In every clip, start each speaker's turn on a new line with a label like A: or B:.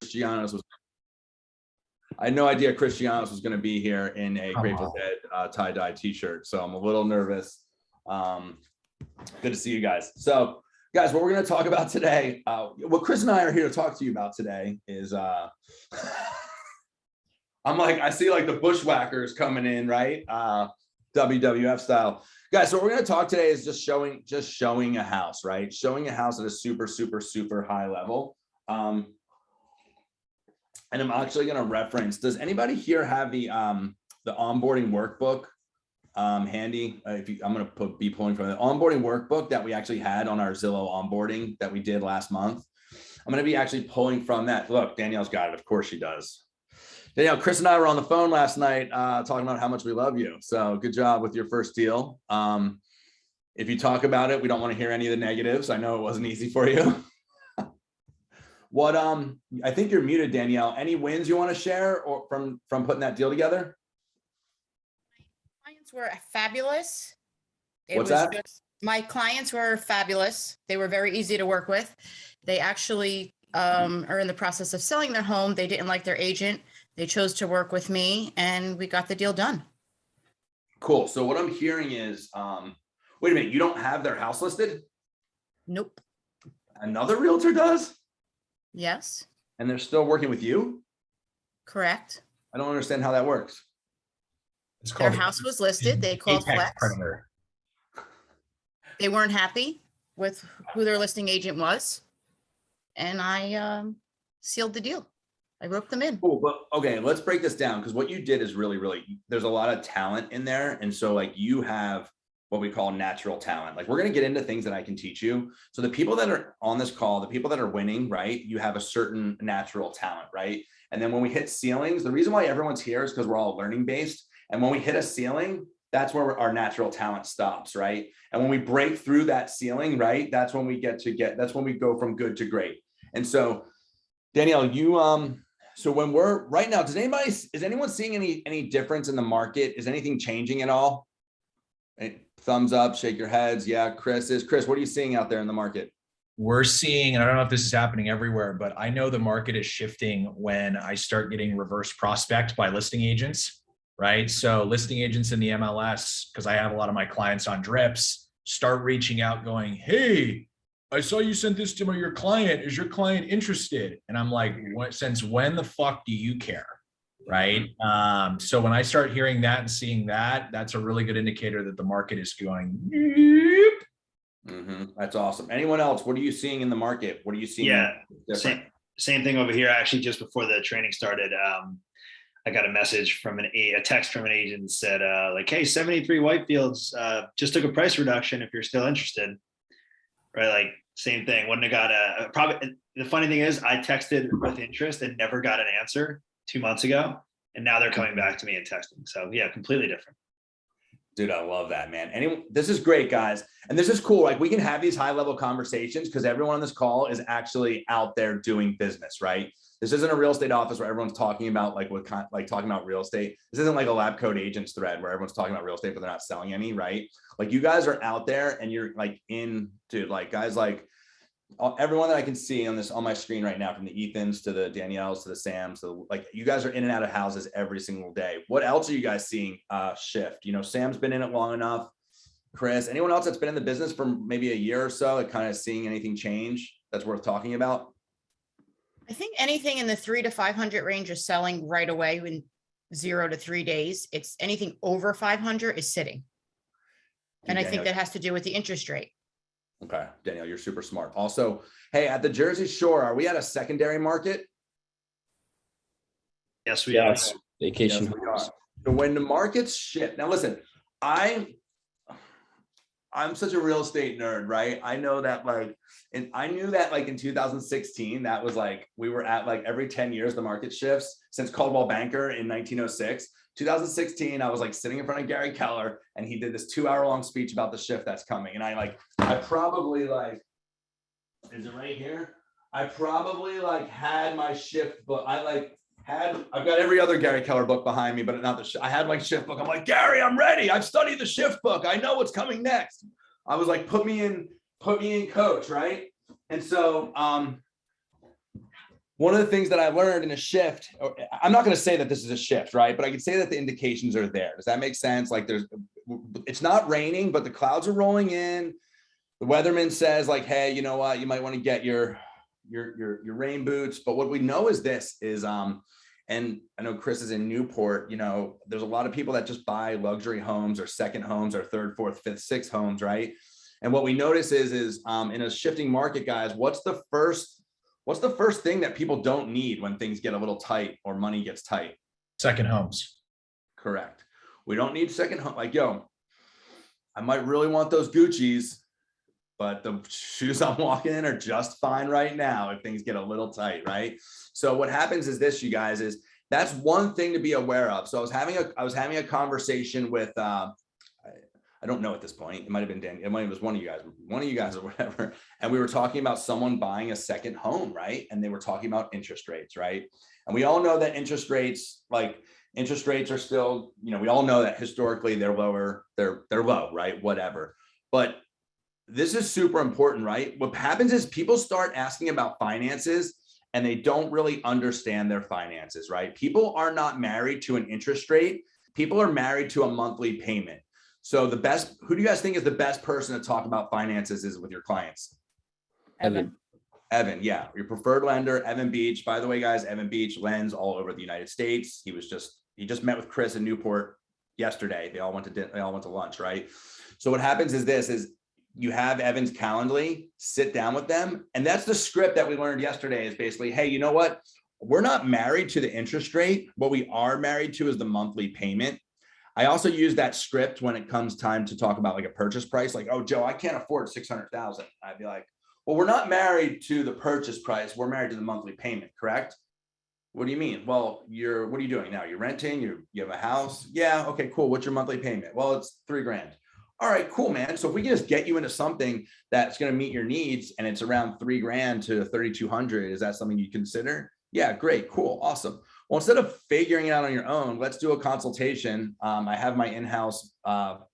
A: Cristianos was. I had no idea Cristianos was going to be here in a Grateful Dead tie-dye t-shirt, so I'm a little nervous. Good to see you guys. So, guys, what we're going to talk about today, what Chris and I are here to talk to you about today is, I'm like, I see like the bushwhackers coming in, right? WWF style. Guys, so what we're going to talk today is just showing a house, right? Showing a house at a super, super, super high level. And I'm actually going to reference, does anybody here have the onboarding workbook handy? I'm going to be pulling from the onboarding workbook that we actually had on our Zillow onboarding that we did last month. I'm going to be actually pulling from that. Look, Danielle's got it. Of course she does. Danielle, Chris and I were on the phone last night talking about how much we love you. So good job with your first deal. If you talk about it, we don't want to hear any of the negatives. I know it wasn't easy for you. What I think you're muted, Danielle. Any wins you want to share or from putting that deal together?
B: My clients were fabulous.
A: What's that?
B: My clients were fabulous. They were very easy to work with. They actually are in the process of selling their home. They didn't like their agent. They chose to work with me and we got the deal done.
A: Cool. So what I'm hearing is, wait a minute, you don't have their house listed?
B: Nope.
A: Another realtor does?
B: Yes.
A: And they're still working with you?
B: Correct.
A: I don't understand how that works.
B: Their house was listed. They called Flex.
C: Predator.
B: They weren't happy with who their listing agent was. And I sealed the deal. I roped them in.
A: Cool, but okay, let's break this down because what you did is really, there's a lot of talent in there. And so like you have what we call natural talent. Like we're going to get into things that I can teach you. So the people that are on this call, the people that are winning, right? You have a certain natural talent, right? And then when we hit ceilings, the reason why everyone's here is because we're all learning based. And when we hit a ceiling, that's where our natural talent stops, right? And when we break through that ceiling, right? That's when we that's when we go from good to great. And so Danielle, you, so when we're right now, is anyone seeing any difference in the market? Is anything changing at all? Thumbs up, shake your heads. Yeah, Chris, what are you seeing out there in the market?
C: We're seeing, and I don't know if this is happening everywhere, but I know the market is shifting when I start getting reverse prospect by listing agents, right? So listing agents in the MLS, because I have a lot of my clients on drips, start reaching out going, hey, I saw you sent this to your client. Is your client interested? And I'm like, since when the fuck do you care? Right. So when I start hearing that and seeing that, that's a really good indicator that the market is going.
A: That's awesome. Anyone else? What are you seeing in the market? What are you seeing?
D: Yeah, same thing over here. Actually, just before the training started, I got a message from a text from an agent that said like, hey, 73 Whitefields just took a price reduction if you're still interested. Right. Like same thing. Wouldn't have got probably. The funny thing is I texted with interest and never got an answer 2 months ago. And now they're coming back to me and texting. So yeah, completely different.
A: Dude, I love that, man. This is great, guys. And this is cool. Like we can have these high level conversations because everyone on this call is actually out there doing business, right? This isn't a real estate office where everyone's talking about talking about real estate. This isn't like a lab coat agents thread where everyone's talking about real estate, but they're not selling any, right? Like you guys are out there and you're like guys like everyone that I can see on my screen right now, from the Ethans to the Danielles to the Sams, like you guys are in and out of houses every single day. What else are you guys seeing shift? You know, Sam's been in it long enough. Chris, anyone else that's been in the business for maybe a year or so, like kind of seeing anything change that's worth talking about?
B: I think anything in the 300 to 500 range is selling right away in 0 to 3 days. It's anything over 500 is sitting. And I think that has to do with the interest rate.
A: Okay, Danielle, you're super smart. Also, hey, at the Jersey Shore, are we at a secondary market?
D: Yes, we are.
E: Vacation.
A: Yes, we are. So when the markets shift, now listen, I'm such a real estate nerd, right? I know that and I knew that in 2016, that was we were at every 10 years, the market shifts since Coldwell Banker in 1906. 2016, I was sitting in front of Gary Keller and he did this 2-hour-long speech about the shift that's coming. And I probably is it right here? I probably had my shift book. I've got every other Gary Keller book behind me, but not I had my shift book. I'm like, Gary, I'm ready. I've studied the shift book. I know what's coming next. I was like, put me in coach. Right. And so, one of the things that I learned in a shift, I'm not going to say that this is a shift, right? But I can say that the indications are there. Does that make sense? Like it's not raining, but the clouds are rolling in. The weatherman says like, hey, you know what? You might want to get your rain boots. But what we know is this is, and I know Chris is in Newport, you know, there's a lot of people that just buy luxury homes or second homes or third, fourth, fifth, sixth homes, right? And what we notice is in a shifting market, guys, what's the first thing that people don't need when things get a little tight or money gets tight?
C: Second homes.
A: Correct. We don't need second home. Like, yo, I might really want those Gucci's, but the shoes I'm walking in are just fine right now if things get a little tight, right? So what happens is this, you guys, is that's one thing to be aware of. So I was having a conversation with I don't know at this point. It might have been Dan. It might have been one of you guys or whatever. And we were talking about someone buying a second home, right? And they were talking about interest rates, right? And we all know that interest rates are still, you know, we all know that historically they're lower, they're low, right? Whatever. But this is super important, right? What happens is people start asking about finances and they don't really understand their finances, right? People are not married to an interest rate. People are married to a monthly payment. So who do you guys think is the best person to talk about finances is with your clients?
B: Evan.
A: Evan, yeah, your preferred lender, Evan Beach. By the way, guys, Evan Beach lends all over the United States. He just met with Chris in Newport yesterday. They all went to lunch, right? So what happens is this is you have Evan's Calendly, sit down with them. And that's the script that we learned yesterday is basically, hey, you know what? We're not married to the interest rate. What we are married to is the monthly payment. I also use that script when it comes time to talk about like a purchase price, like, oh, Joe, I can't afford 600,000. I'd be like, well, we're not married to the purchase price. We're married to the monthly payment, correct? What do you mean? Well, what are you doing now? You're renting, you have a house. Yeah. Okay, cool. What's your monthly payment? Well, it's $3,000. All right, cool, man. So if we can just get you into something that's going to meet your needs and it's around $3,000 to $3,200, is that something you consider? Yeah, great, cool, awesome. Well, instead of figuring it out on your own, let's do a consultation. I have my in-house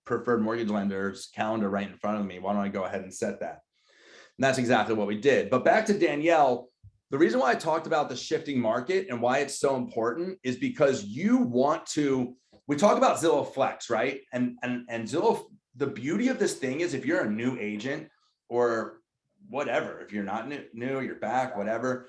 A: preferred mortgage lender's calendar right in front of me. Why don't I go ahead and set that? And that's exactly what we did. But back to Danielle, the reason why I talked about the shifting market and why it's so important is because we talk about Zillow Flex, right? And Zillow, the beauty of this thing is if you're a new agent or whatever, if you're not new, you're back, whatever,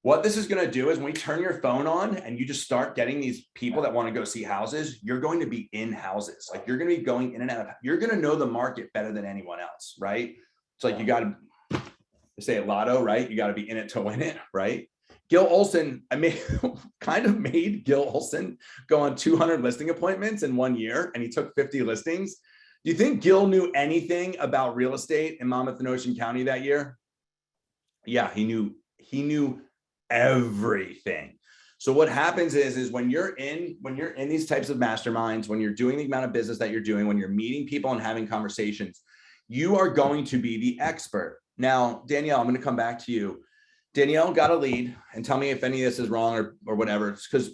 A: what this is going to do is when we turn your phone on and you just start getting these people that want to go see houses, you're going to be in houses. Like you're going to be going in and out. You're going to know the market better than anyone else, right? It's like you got to say a lotto, right? You got to be in it to win it, right? Gil Olson, kind of made Gil Olson go on 200 listing appointments in 1 year, and he took 50 listings. Do you think Gil knew anything about real estate in Monmouth and Ocean County that year? Yeah, he knew everything. So what happens is when you're in these types of masterminds, when you're doing the amount of business that you're doing, when you're meeting people and having conversations, you are going to be the expert. Now, Danielle, I'm going to come back to you. Danielle got a lead, and tell me if any of this is wrong or whatever. Because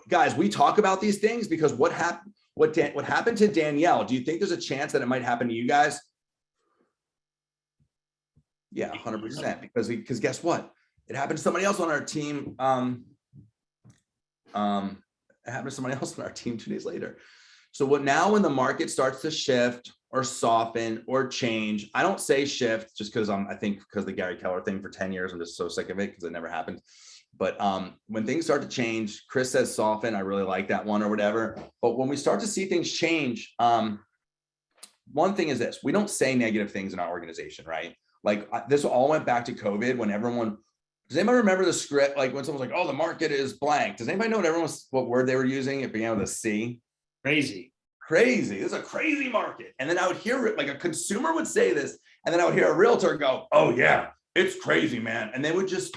A: guys, we talk about these things because what happened to Danielle? Do you think there's a chance that it might happen to you guys? Yeah, 100%. Because guess what? It happened to somebody else on our team. It happened to somebody else on our team 2 days later. So now when the market starts to shift or soften or change, I don't say shift just because I think because the Gary Keller thing for 10 years, I'm just so sick of it because it never happened. But when things start to change, Chris says soften. I really like that one or whatever. But when we start to see things change, one thing is this: we don't say negative things in our organization, right? Like this all went back to COVID when everyone. Does anybody remember the script? Like when someone's like, "Oh, the market is blank." Does anybody know what word they were using? It began with a C.
D: Crazy.
A: This is a crazy market. And then I would hear it, like a consumer would say this, and then I would hear a realtor go, "Oh yeah, it's crazy, man." And they would just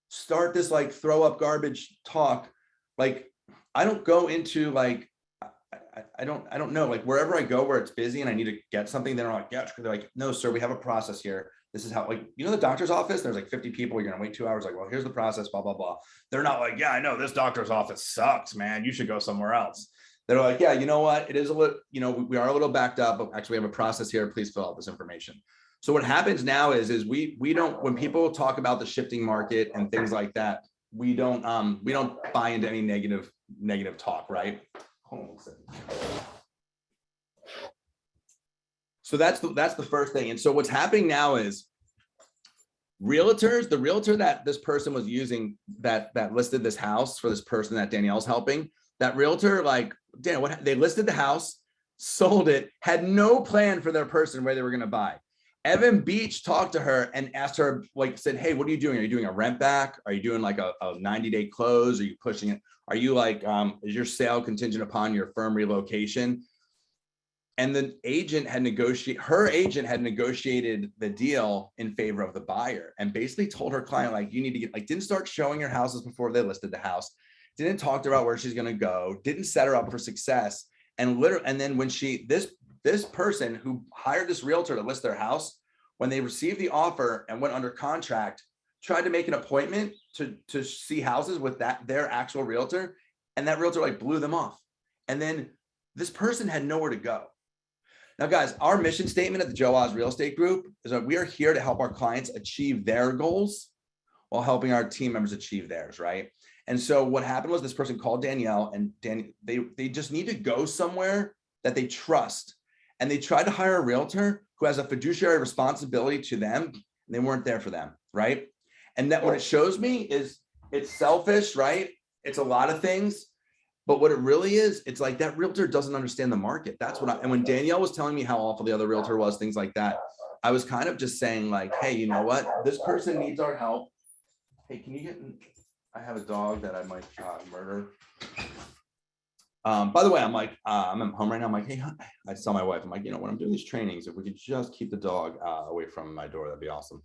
A: start this like throw up garbage talk. Like I don't go into like I don't know, like wherever I go where it's busy and I need to get something, they're like, yeah, they're like, "No, sir, we have a process here. This is how," like, you know, the doctor's office, there's like 50 people, you're gonna wait 2 hours. Like, well, here's the process, blah, blah, blah. They're not like, "Yeah, I know this doctor's office sucks, man. You should go somewhere else." They're like, "Yeah, you know what? It is a little, you know, we are a little backed up, but actually we have a process here. Please fill out this information." So what happens now is we don't, when people talk about the shifting market and things like that, we don't buy into any negative talk, right? Hold on one second. So that's the first thing. And so what's happening now is realtors, the realtor that this person was using that listed this house for this person that Danielle's helping, that realtor, like, Dan, what they listed the house, sold it, had no plan for their person where they were going to buy. Evan Beach talked to her and asked her, like, said, hey, what are you doing? Are you doing a rent back? Are you doing like a 90-day close? Are you pushing it? Are you like, is your sale contingent upon your firm relocation? And the agent had negotiated the deal in favor of the buyer and basically told her client, like, you need to get, like, didn't start showing her houses before they listed the house, didn't talk to her about where she's going to go, didn't set her up for success. And then when this person who hired this realtor to list their house, when they received the offer and went under contract, tried to make an appointment to see houses with their actual realtor, and that realtor like blew them off. And then this person had nowhere to go. Now, guys, our mission statement at the Joe Oz Real Estate Group is that we are here to help our clients achieve their goals while helping our team members achieve theirs, right? And so what happened was this person called Danielle, and they just need to go somewhere that they trust. And they tried to hire a realtor who has a fiduciary responsibility to them, and they weren't there for them, right? And that what it shows me is it's selfish, right? It's a lot of things. But what it really is, it's like that realtor doesn't understand the market. That's what and when Danielle was telling me how awful the other realtor was, things like that, I was kind of just saying like, hey, you know what? This person needs our help. Hey, can you get, I have a dog that I might murder. By the way, I'm like, I'm at home right now. I'm like, hey, I tell my wife, I'm like, you know, when I'm doing these trainings, if we could just keep the dog away from my door, that'd be awesome.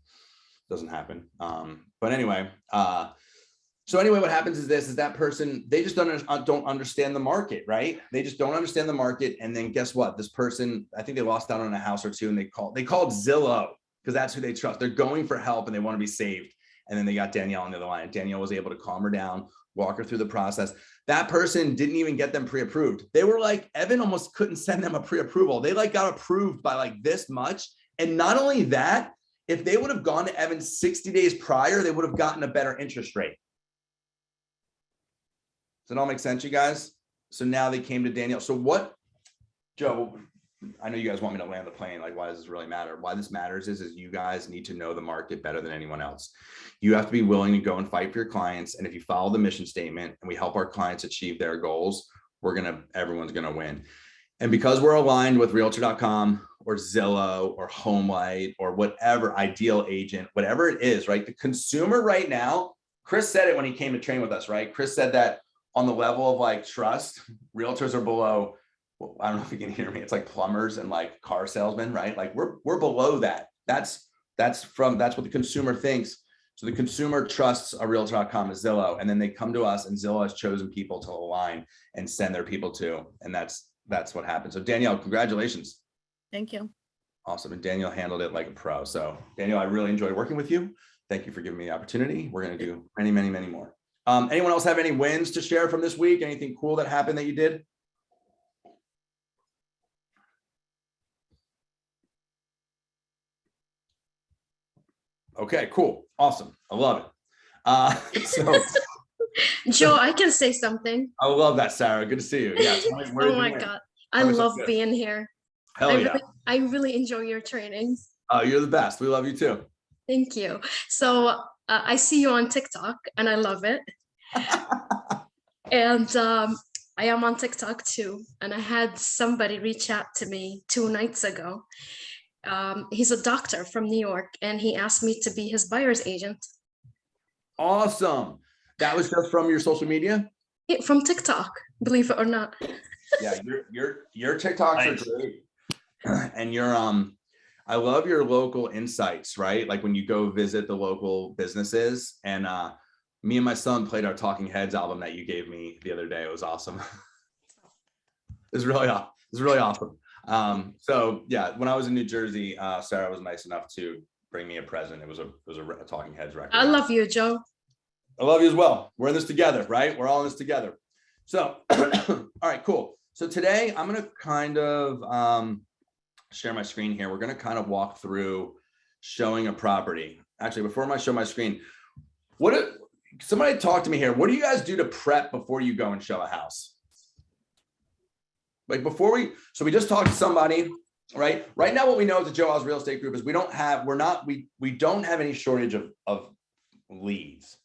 A: Doesn't happen. But anyway, so anyway, what happens is that person, they just don't understand the market, right? They just don't understand the market. And then guess what? This person, I think they lost out on a house or two, and they called Zillow because that's who they trust. They're going for help and they want to be saved. And then they got Danielle on the other line. And Danielle was able to calm her down, walk her through the process. That person didn't even get them pre-approved. They were like, Evan almost couldn't send them a pre-approval. They like got approved by like this much. And not only that, if they would have gone to Evan 60 days prior, they would have gotten a better interest rate. Does it all make sense, you guys? So now they came to Danielle. So what, Joe, I know you guys want me to land the plane. Like, why does this really matter? Why this matters is you guys need to know the market better than anyone else. You have to be willing to go and fight for your clients. And if you follow the mission statement and we help our clients achieve their goals, everyone's gonna win. And because we're aligned with Realtor.com or Zillow or HomeLight or whatever, Ideal Agent, whatever it is, right? The consumer right now, Chris said it when he came to train with us, right? Chris said that on the level of like trust, realtors are below, well, I don't know if you can hear me. It's like plumbers and like car salesmen, right? Like we're below that. That's what the consumer thinks. So the consumer trusts a Realtor.com, a Zillow, and then they come to us, and Zillow has chosen people to align and send their people to, and that's what happened. So Danielle, congratulations.
B: Thank you.
A: Awesome. And Danielle handled it like a pro. So Danielle, I really enjoyed working with you. Thank you for giving me the opportunity. We're going to do many, many, many more. Anyone else have any wins to share from this week? Anything cool that happened that you did? Okay, cool. Awesome. I love it.
E: Joe, I can say something.
A: I love that, Sarah. Good to see you. Yeah.
E: Oh my God. I love being here.
A: Hell yeah.
E: I really enjoy your trainings.
A: Oh, you're the best. We love you too.
E: Thank you. So I see you on TikTok and I love it. And I am on TikTok too. And I had somebody reach out to me 2 nights ago. He's a doctor from New York and he asked me to be his buyer's agent.
A: Awesome. That was just from your social media?
E: Yeah, from TikTok, believe it or not.
A: Yeah, your TikToks are great. And I love your local insights, right? Like when you go visit the local businesses, and me and my son played our Talking Heads album that you gave me the other day. It was awesome. It was really awesome. So yeah, when I was in New Jersey, Sarah was nice enough to bring me a present. It was a Talking Heads record.
E: I love you, Joe.
A: I love you as well. We're in this together, right? We're all in this together. So, all right, cool. So today I'm going to kind of share my screen here. We're going to kind of walk through showing a property. Actually, before I show my screen, somebody talk to me here. What do you guys do to prep before you go and show a house? Like so we just talked to somebody, right? Right now, what we know as the Joe Oz Real Estate Group is we don't have any shortage of leads.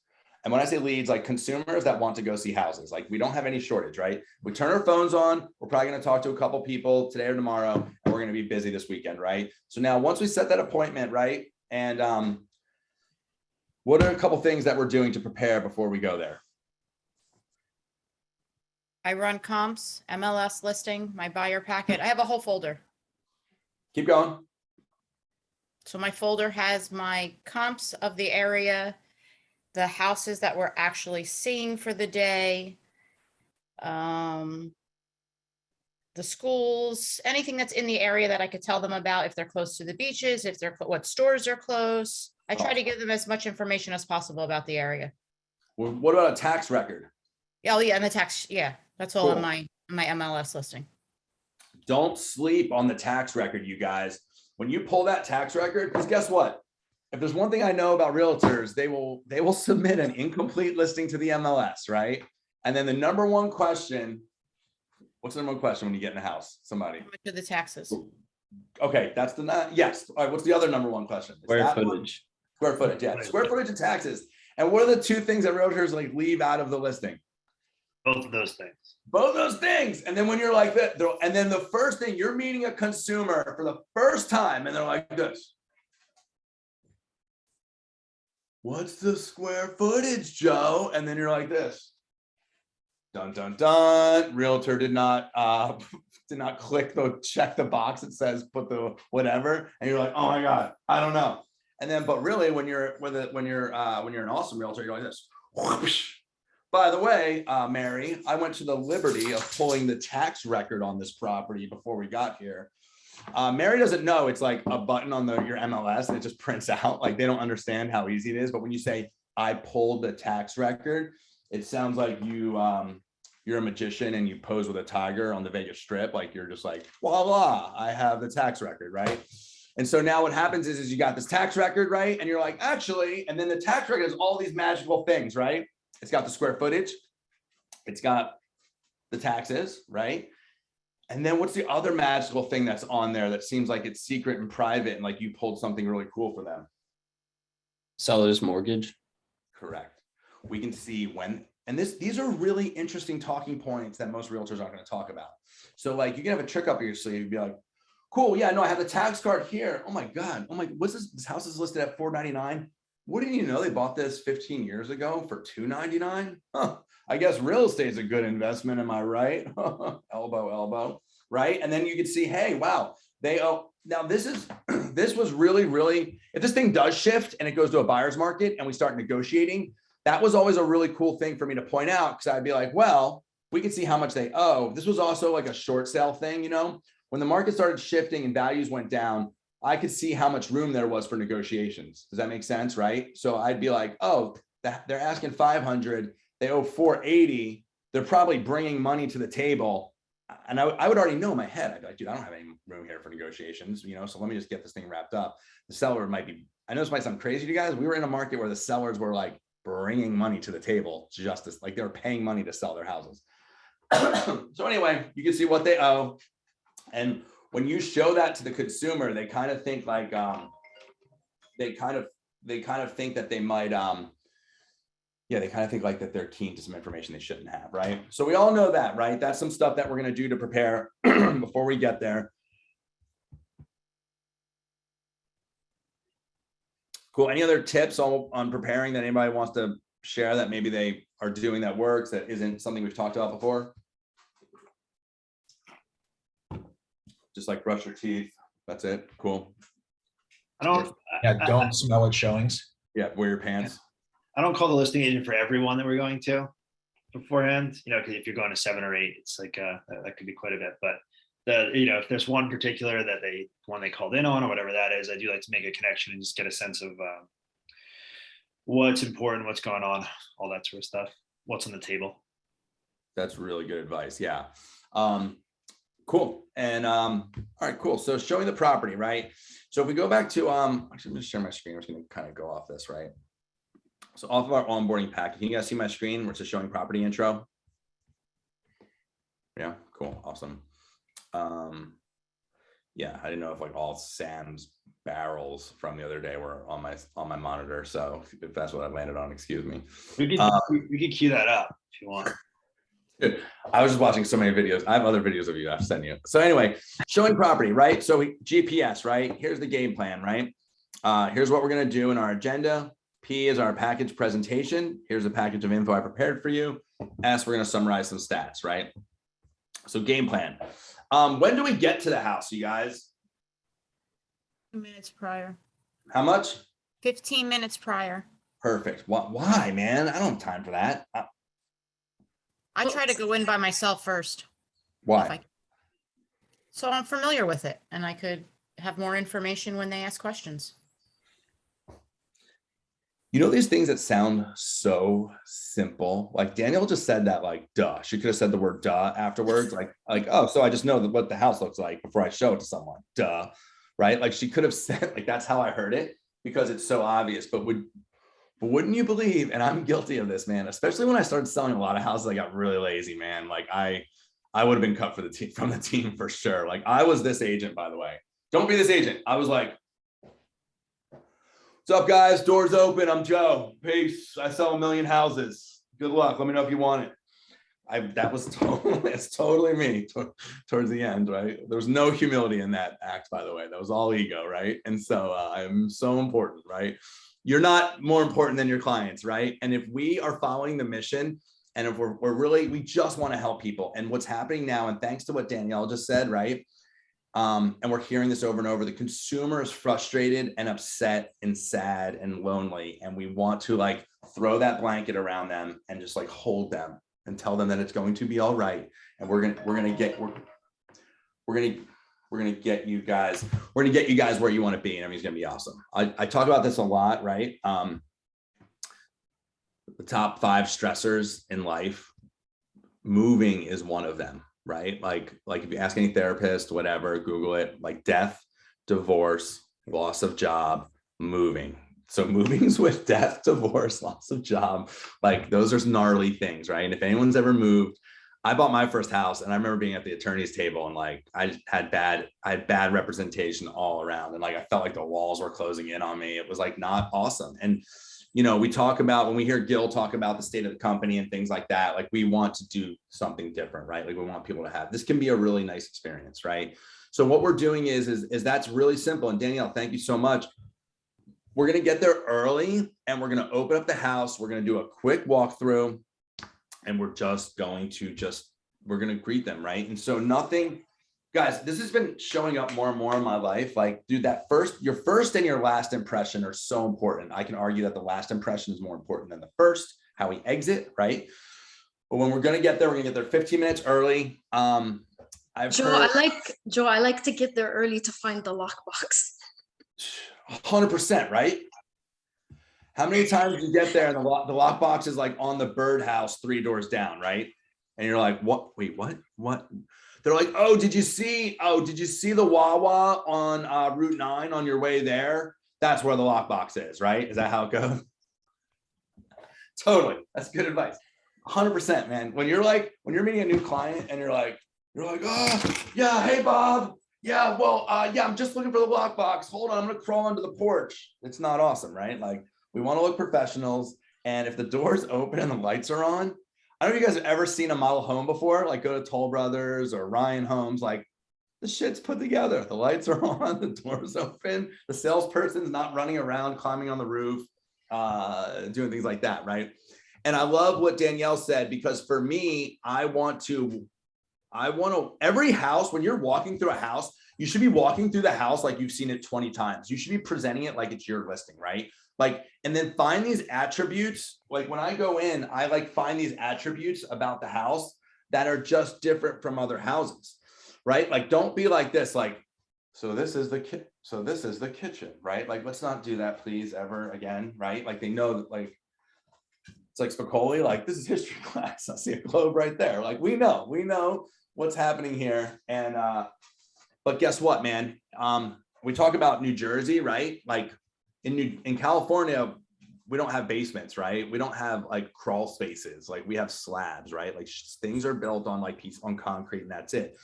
A: And when I say leads, like consumers that want to go see houses, like we don't have any shortage, right? We turn our phones on. We're probably going to talk to a couple people today or tomorrow, and we're going to be busy this weekend, right? So now once we set that appointment, right? And what are a couple things that we're doing to prepare before we go there?
B: I run comps, MLS listing, my buyer packet. I have a whole folder.
A: Keep going.
B: So my folder has my comps of the area, the houses that we're actually seeing for the day, the schools, anything that's in the area that I could tell them about, if they're close to the beaches, if they're, what stores are close. I try to give them as much information as possible about the area.
A: Well, what about a tax record?
B: Oh yeah, and the tax, yeah, that's all on
A: Cool.
B: my MLS listing.
A: Don't sleep on the tax record, you guys. When you pull that tax record, because guess what? If there's one thing I know about realtors, they will submit an incomplete listing to the MLS, right? And then the number one question, what's the number one question when you get in a house? Somebody.
B: How much are the taxes?
A: Okay, that's yes. All right, what's the other number one question? Is
F: Square
A: that one?
F: footage.
A: Square footage, yeah. Square footage and taxes. And what are the two things that realtors like leave out of the listing?
D: Both of those things.
A: Both those things. And then when you're like that, and then the first thing, you're meeting a consumer for the first time and they're like this. What's the square footage, Joe? And then you're like this. Dun, dun, dun. Realtor did not click check the box that says put the whatever. And you're like, oh my God, I don't know. And then, but really when you're an awesome realtor, you're like this. Whoosh. By the way, Mary, I went to the liberty of pulling the tax record on this property before we got here. Mary doesn't know it's like a button on your MLS and it just prints out. Like they don't understand how easy it is. But when you say I pulled the tax record, it sounds like you're a magician and you pose with a tiger on the Vegas Strip. Like you're just like, blah, blah, I have the tax record, right? And so now what happens is you got this tax record, right? And you're like, actually, and then the tax record has all these magical things, right? It's got the square footage. It's got the taxes, right? And then what's the other magical thing that's on there that seems like it's secret and private and like you pulled something really cool for them?
F: Seller's mortgage.
A: Correct. We can see when, and these are really interesting talking points that most realtors aren't going to talk about. So like you can have a trick up your sleeve and be like, cool, yeah, no, I have the tax card here. Oh my God. Oh my, what's this? This house is listed at $499. What do you know? They bought this 15 years ago for $299. Huh. I guess real estate is a good investment. Am I right? elbow, right? And then you can see, hey, wow, now this was really, if this thing does shift and it goes to a buyer's market and we start negotiating, that was always a really cool thing for me to point out. Cause I'd be like, well, we can see how much they owe. This was also like a short sale thing. You know, when the market started shifting and values went down, I could see how much room there was for negotiations. Does that make sense? Right. So I'd be like, oh, they're asking 500, they owe 480. They're probably bringing money to the table. And I would already know in my head, I'd be like, dude, I don't have any room here for negotiations, you know, so let me just get this thing wrapped up. The seller might be, I know this might sound crazy to you guys. We were in a market where the sellers were like bringing money to the table, like they were paying money to sell their houses. So anyway, you can see what they owe. And when you show that to the consumer, they kind of think like, they kind of think that they might, they kind of think like that they're keen to some information they shouldn't have, right? So we all know that, right? That's some stuff that we're going to do to prepare before we get there. Cool. Any other tips on preparing that anybody wants to share that maybe they are doing that works, that isn't something we've talked about before? Just like brush your teeth. That's it. Cool.
C: Don't smell at showings.
A: Yeah. Wear your pants.
D: I don't call the listing agent for everyone that we're going to beforehand, you know, because if you're going to 7 or 8, it's like that could be quite a bit. But if there's one particular that they called in on or whatever that is, I do like to make a connection and just get a sense of what's important, what's going on, all that sort of stuff, what's on the table.
A: That's really good advice. Yeah. Cool. And all right, cool. So showing the property, right? So if we go back to actually I'm gonna share my screen. I'm just gonna kind of go off this, right? So off of our onboarding pack, can you guys see my screen where it's a showing property intro? Yeah, cool, awesome. Yeah, I didn't know if like all Sam's barrels from the other day were on my monitor. So if that's what I landed on, excuse me.
D: We could cue that up if you want.
A: Dude, I was just watching so many videos. I have other videos of you I've sent you. So anyway, showing property, right? So GPS, right? Here's the game plan, right? Here's what we're gonna do in our agenda. P is our package presentation. Here's a package of info I prepared for you. S, we're gonna summarize some stats, right? So game plan. When do we get to the house, you guys?
B: Minutes prior.
A: How much?
B: 15 minutes prior.
A: Perfect. Why, man? I don't have time for that.
B: I try to go in by myself first. if
A: Why?
B: I- So I'm familiar with it and I could have more information when they ask questions.
A: You know, these things that sound so simple, like Danielle just said that, like, duh. She could have said the word duh afterwards, like, oh, so I just know what the house looks like before I show it to someone, duh, right? Like she could have said, like, that's how I heard it because it's so obvious, but wouldn't you believe, and I'm guilty of this, man, especially when I started selling a lot of houses, I got really lazy, man. Like I would have been cut for the team from the team for sure. Like I was this agent, by the way. Don't be this agent. I was like, what's up, guys? Doors open. I'm Joe. Peace. I sell 1 million houses. Good luck. Let me know if you want it. That was totally, it's totally me towards the end, right? There was no humility in that act, by the way. That was all ego, right? And so I'm so important, right? You're not more important than your clients, right? And if we are following the mission, and if we're really, we just want to help people. And what's happening now, and thanks to what Danielle just said, right? And we're hearing this over and over, the consumer is frustrated and upset and sad and lonely. And we want to like throw that blanket around them and just like hold them and tell them that it's going to be all right. And we're gonna get you guys where you want to be. And I mean, it's gonna be awesome. I talk about this a lot, right? The top 5 stressors in life, moving is one of them. Right? Like if you ask any therapist, whatever, Google it, like death, divorce, loss of job, moving. So moving's with death, divorce, loss of job, like those are gnarly things, right? And if anyone's ever moved, I bought my first house and I remember being at the attorney's table and like I had bad representation all around. And like I felt like the walls were closing in on me. It was like not awesome. And you know, we talk about when we hear Gil talk about the state of the company and things like that, like we want to do something different, right? Like we want people to have, this can be a really nice experience, right? So what we're doing is that's really simple. And Danielle, thank you so much. We're going to get there early and we're going to open up the house. We're going to do a quick walkthrough and we're going to greet them, right? And so nothing, guys, this has been showing up more and more in my life. Like, dude, your first and your last impression are so important. I can argue that the last impression is more important than the first, how we exit, right? But when we're going to get there, we're going to get there 15 minutes early. Joe,
E: I like to get there early to find the lockbox.
A: 100%, right? How many times do you get there and the lockbox is like on the birdhouse 3 doors down, right? And you're like, what? Wait, what? They're like, oh, did you see the Wawa on Route 9 on your way there? That's where the lockbox is, right? Is that how it goes? Totally. That's good advice. 100%, man. When you're meeting a new client and you're like, oh, yeah, hey, Bob. Yeah, well, yeah, I'm just looking for the lockbox. Hold on, I'm gonna crawl onto the porch. It's not awesome, right? Like, we want to look professionals. And if the door's open and the lights are on, I don't know if you guys have ever seen a model home before, like go to Toll Brothers or Ryan Homes, like the shit's put together. The lights are on, the door's open, the salesperson's not running around, climbing on the roof, doing things like that, right? And I love what Danielle said, because for me, I want to, every house, when you're walking through a house, you should be walking through the house like you've seen it 20 times. You should be presenting it like it's your listing, right? Like, and then find these attributes. Like when I go in, I like find these attributes about the house that are just different from other houses, right? Like, don't be like this, like, so this is the kitchen, right? Like, let's not do that, please, ever again, right? Like, they know that, like, it's like Spicoli, like, this is history class. I see a globe right there. Like, we know what's happening here. And, but guess what, man? We talk about New Jersey, right? Like, in California, we don't have basements, right? We don't have like crawl spaces. Like we have slabs, right? Like things are built on like on concrete and that's it.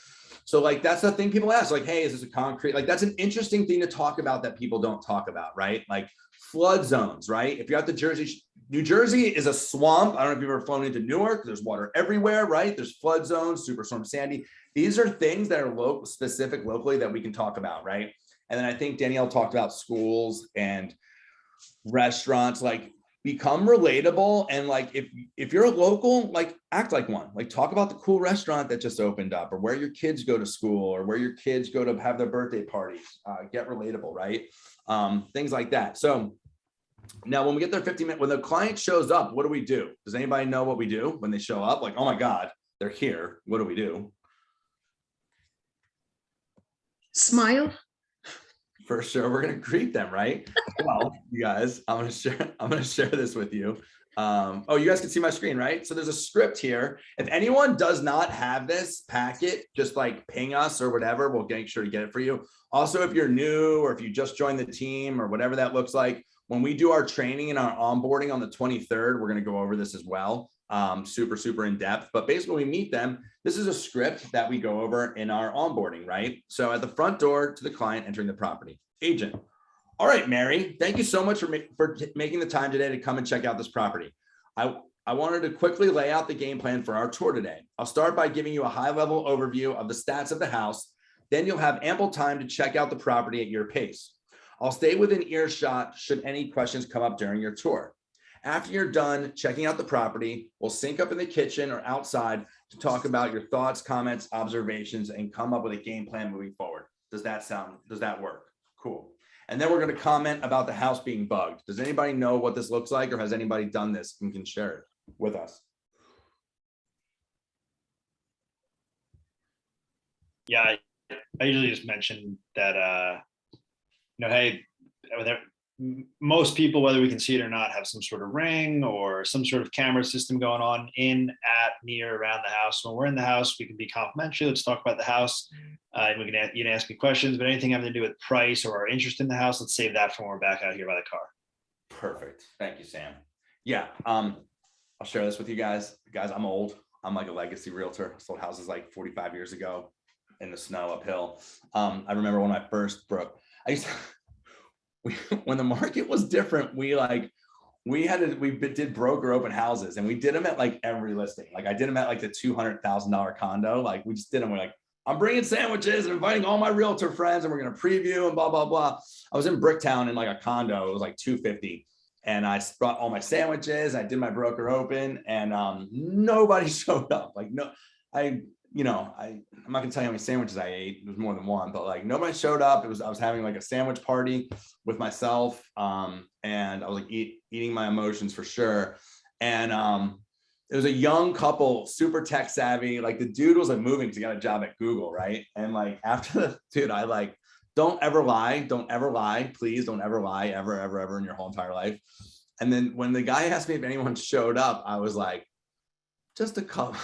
A: So like, that's the thing people ask, like, hey, is this a concrete? Like, that's an interesting thing to talk about that people don't talk about, right? Like flood zones, right? If you're at the New Jersey is a swamp. I don't know if you've ever flown into Newark. There's water everywhere, right? There's flood zones, Superstorm Sandy. These are things that are specific locally that we can talk about, right? And then I think Danielle talked about schools and restaurants, like become relatable. And like, if you're a local, like act like one, like talk about the cool restaurant that just opened up, or where your kids go to school, or where your kids go to have their birthday parties. Get relatable, right? Things like that. So now when we get there 15 minutes, when the client shows up, what do we do? Does anybody know what we do when they show up? Like, oh my God, they're here. What do we do?
E: Smile.
A: For sure, we're gonna greet them, right? Well, you guys, I'm gonna share this with you. Oh, you guys can see my screen, right? So there's a script here. If anyone does not have this packet, just like ping us or whatever, we'll make sure to get it for you. Also, if you're new or if you just joined the team or whatever that looks like, when we do our training and our onboarding on the 23rd, we're gonna go over this as well. Super in depth, but basically when we meet them, this is a script that we go over in our onboarding, right? So at the front door to the client entering the property, agent. All right, Mary, thank you so much for making the time today to come and check out this property. I wanted to quickly lay out the game plan for our tour today. I'll start by giving you a high-level overview of the stats of the house. Then you'll have ample time to check out the property at your pace. I'll stay within earshot should any questions come up during your tour. After you're done checking out the property, we'll sync up in the kitchen or outside to talk about your thoughts, comments, observations, and come up with a game plan moving forward. Does that work? Cool. And then we're going to comment about the house being bugged. Does anybody know what this looks like, or has anybody done this and can share it with us?
D: Yeah, I usually just mention that, hey, most people, whether we can see it or not, have some sort of ring or some sort of camera system going on in, at, near, around the house. When we're in the house, we can be complimentary. Let's talk about the house. And you can ask me questions, but anything having to do with price or our interest in the house, let's save that for when we're back out here by the car.
A: Perfect. Thank you, Sam. Yeah. I'll share this with you guys. Guys, I'm old. I'm like a legacy realtor. I sold houses like 45 years ago in the snow uphill. I remember when I first broke, when the market was different, we did broker open houses, and we did them at like every listing. Like I did them at like the $200,000 condo. Like we just did them. We're like, I'm bringing sandwiches and inviting all my realtor friends, and we're going to preview and blah, blah, blah. I was in Bricktown in like a condo. It was like $250. And I brought all my sandwiches. I did my broker open, and nobody showed up. Like, no, I'm not gonna tell you how many sandwiches I ate. It was more than one, but like nobody showed up. I was having like a sandwich party with myself, and I was like eating my emotions for sure. And it was a young couple, super tech savvy. Like the dude was like moving to get a job at Google, right? And like after the dude, I like, don't ever lie, please don't ever lie, ever in your whole entire life. And then when the guy asked me if anyone showed up, I was like, just a couple.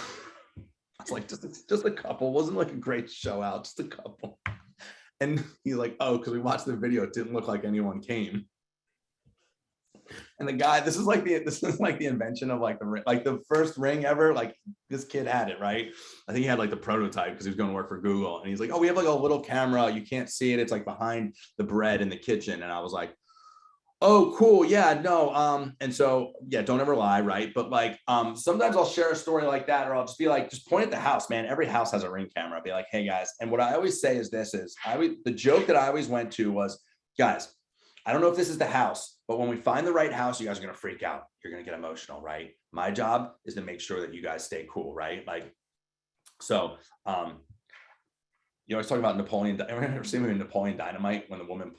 A: I was like, just a couple. Wasn't like a great show out, just a couple. And he's like, oh, because we watched the video, it didn't look like anyone came. And the guy, this is like the invention of like the first ring ever. Like this kid had it, right? I think he had like the prototype because he was going to work for Google. And he's like, oh, we have like a little camera. You can't see it. It's like behind the bread in the kitchen. And I was like, oh, cool. Yeah, no. And so, yeah, don't ever lie, right? But like, sometimes I'll share a story like that, or I'll just be like, just point at the house, man. Every house has a ring camera. I'll be like, hey guys. And what I always say is the joke that I always went to was, guys, I don't know if this is the house, but when we find the right house, you guys are going to freak out. You're going to get emotional, right? My job is to make sure that you guys stay cool, right? Like, so, you always talk about Napoleon. Ever seen him in Napoleon Dynamite when the woman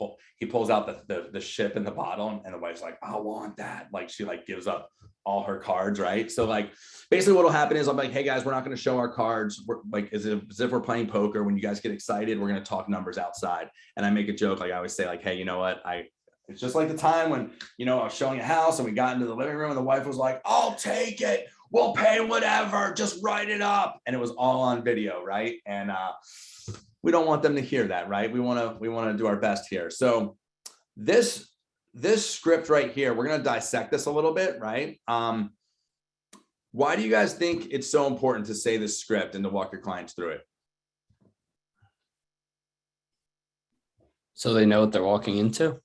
A: pulls out the ship in the bottle, and the wife's like, I want that. Like she like gives up all her cards, right? So like basically what will happen is I'm like, hey guys, we're not going to show our cards. We're like as if we're playing poker. When you guys get excited, we're going to talk numbers outside. And I make a joke, like I always say, like, hey, you know what? It's just like the time when, I was showing a house and we got into the living room and the wife was like, I'll take it. We'll pay whatever. Just write it up. And it was all on video, right? And we don't want them to hear that, right? We want to do our best here. So this this script right here, we're going to dissect this a little bit, right? Why do you guys think it's so important to say this script and to walk your clients through it?
F: So they know what they're walking into,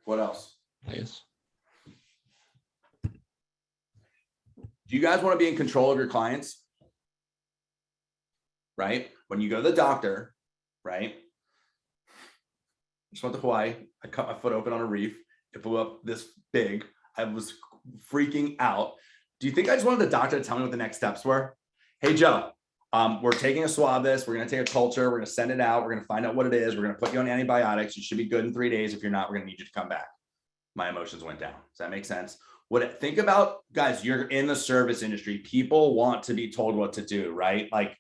A: What else?
F: I guess.
A: Do you guys want to be in control of your clients? Right? When you go to the doctor, right? Just went to Hawaii. I cut my foot open on a reef. It blew up this big. I was freaking out. Do you think I just wanted the doctor to tell me what the next steps were? Hey, Joe, we're taking a swab of this. We're going to take a culture. We're going to send it out. We're going to find out what it is. We're going to put you on antibiotics. You should be good in 3 days. If you're not, we're going to need you to come back. My emotions went down. Does that make sense? Think about, guys, you're in the service industry. People want to be told what to do, right? Like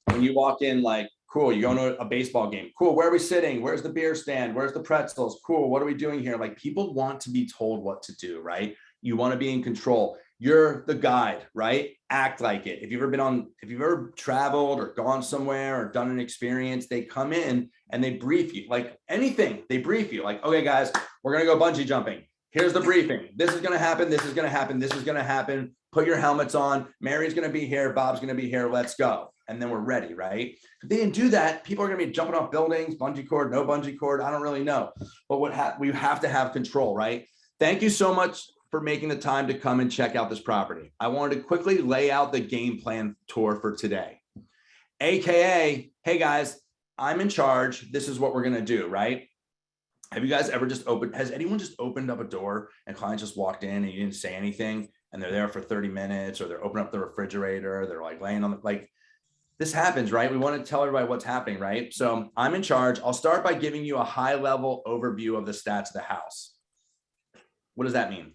A: when you walk in, like, cool, you're going to a baseball game. Cool, where are we sitting? Where's the beer stand? Where's the pretzels? Cool, what are we doing here? Like people want to be told what to do, right? You want to be in control. You're the guide, right? Act like it. If you've ever traveled or gone somewhere or done an experience, they come in and they brief you. Like anything, they brief you. Like, okay, guys, we're going to go bungee jumping. Here's the briefing. This is going to happen. This is going to happen. This is going to happen. Put your helmets on. Mary's going to be here. Bob's going to be here. Let's go. And then we're ready, right? If they didn't do that, people are going to be jumping off buildings, bungee cord, no bungee cord. I don't really know. But we have to have control, right? Thank you so much for making the time to come and check out this property. I wanted to quickly lay out the game plan tour for today. AKA, hey guys, I'm in charge. This is what we're going to do, right? Have you guys ever has anyone just opened up a door and clients just walked in and you didn't say anything and they're there for 30 minutes or they're opening up the refrigerator, they're like laying on the, like this happens, right? We want to tell everybody what's happening, right? So I'm in charge. I'll start by giving you a high level overview of the stats of the house. What does that mean?